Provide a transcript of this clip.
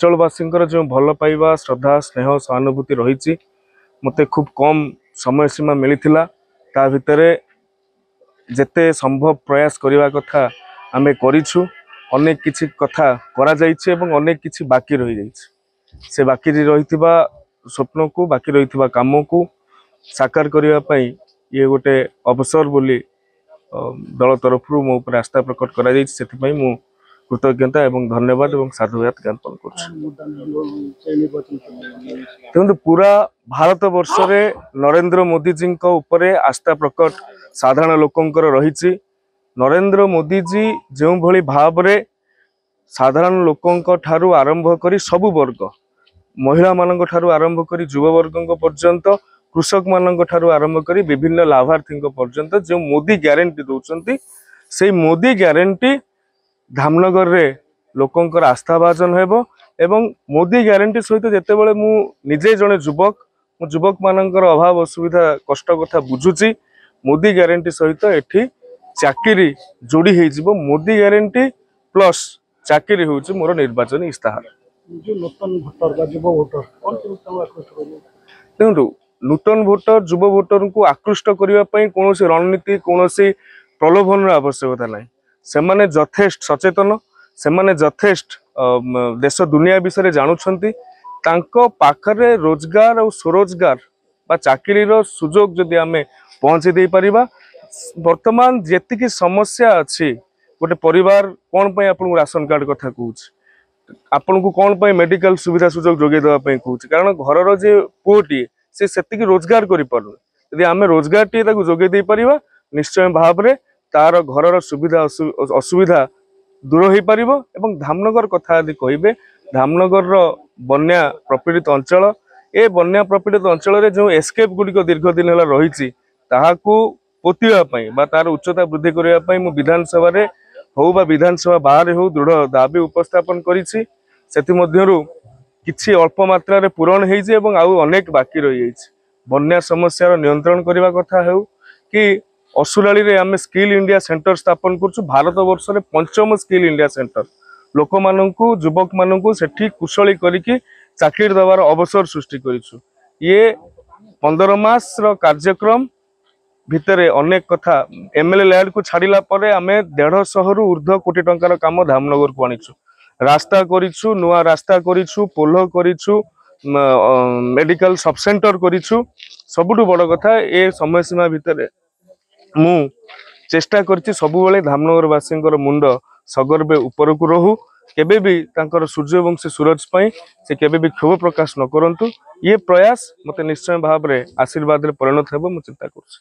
अंचलवासी जो भल पाइबा श्रद्धा स्नेह सहानुभूति रही मते खूब कम समय सीमा मिलता ता भितर जेते संभव प्रयास करने कथा आमे करिछु। अनेक किछि कथा करा जाइछि एवं अनेक किछि बाकी रही जाइछि। से बाकी रहिथिबा स्वप्न को बाकी रहिथिबा काम को साकार करने पई ये गोटे अवसर बोली दल तरफ मो ऊपर आस्था प्रकट करा जाइछि। सेति पई मु कृतज्ञता एवं धन्यवाद एवं साधुवाद ज्ञापन कर पूरा भारत वर्ष रे नरेंद्र मोदी जी उपरे आस्था प्रकट साधारण लोकंकर रही। नरेंद्र मोदी जी जो भली भाव रे साधारण लोकंक ठारू आरंभ करी सबु वर्ग महिला मानक ठारू आरंभ करी युव वर्ग पर्यंत कृषक मानक ठारू आरंभ करी विभिन्न लाभार्थी पर्यंत जो मोदी ग्यारंटी दौरान से मोदी ग्यारंटी धामनगर रे लोकंकर आस्था भाजन हेबो। एवं मोदी ग्यारंटी सहित जेते बेले मु निजे जने युवक मानकर अभाव असुविधा कष्ट कथा बुझुची मोदी ग्यारंटी सहित एठी चाकरी जोड़ी हो जिवो। मोदी ग्यारंटी प्लस चाकरी होउची मोर निर्वाचन इस्ताहार। जो नूतन भोटर बा युवा भोटर कोन देखो नूतन भोटर युवा भोटर को आकृष्ट करने कौन रणनीति कौन प्रलोभन आवश्यकता ना। से माने यथेष्ट सचेतन से माने यथेष्ट देश दुनिया विषय जानुछंती तांको पाखरे रोजगार और स्वरोजगार बा चाकरी रो सुजोग जदि आमे पहुंची दे परिबा। वर्तमान जेतिकी समस्या अच्छी गोटे परिवार कौन पे आपन राशन कार्ड कथा कहूँ आपन को कौन पे मेडिकल सुविधा सुजोग जोगे देवा पे कहूँ कारण घर जे पुओटी से सेतिकी रोजगार करि पारु यदि आमे रोजगार टी ताकू जोगे दे परिबा निश्चय भाव रे तार घर सुविधा असुविधा दूर हो पार। एवं धामनगर कथा यदि कहे धामनगर बन्या प्रपीड़ित अंचल ए बन्या प्रपीड़ित अंचल जो एस्केप गुड़िक दीर्घ दिन है रही पोतिबा तार उच्चता वृद्धि करने विधानसभा रे हो बा विधानसभा बाहर हो दृढ़ दाबी उपस्थापन करिछि। किछि अल्प मात्रा रे पूरण होइछि एवं आउ अनेक बाकी रही जाइछि। बन्या समस्या नियंत्रण करने कथा हो कि असुराली रे आमे स्किल इंडिया सेंटर स्थापन करछु। भारत वर्ष रे पंचम स्किल इंडिया सेंटर लोक माननकु युवक माननकु सेठी कुशली करिकि चाकरी दबार अवसर सृष्टि करिछु। ये 15 मास रो कार्यक्रम भितरे अनेक कथा एमएलए लैंड को छाड़िला परे आमे 150 रु ऊर्ध्व कोटी टंकार काम धामनगर को आनिछु। रास्ता करिछु नुआ रास्ता करिछु पोलो करिछु मेडिकल सब सेंटर करिछु। सबुठु बड़ कथा ए समय सीमा भितरे मु चेष्टा करछि सबु बेले धामनगर वासींकर मुंड सगर्वे ऊपर को रहू केबे भी तांकर सूर्यवंशी सूरज पाई से केबे भी क्षोभ प्रकाश न करंतु। ये प्रयास मते निश्चय भाव रे आशीर्वाद रे परिणत हेबो मु चिंता करछि।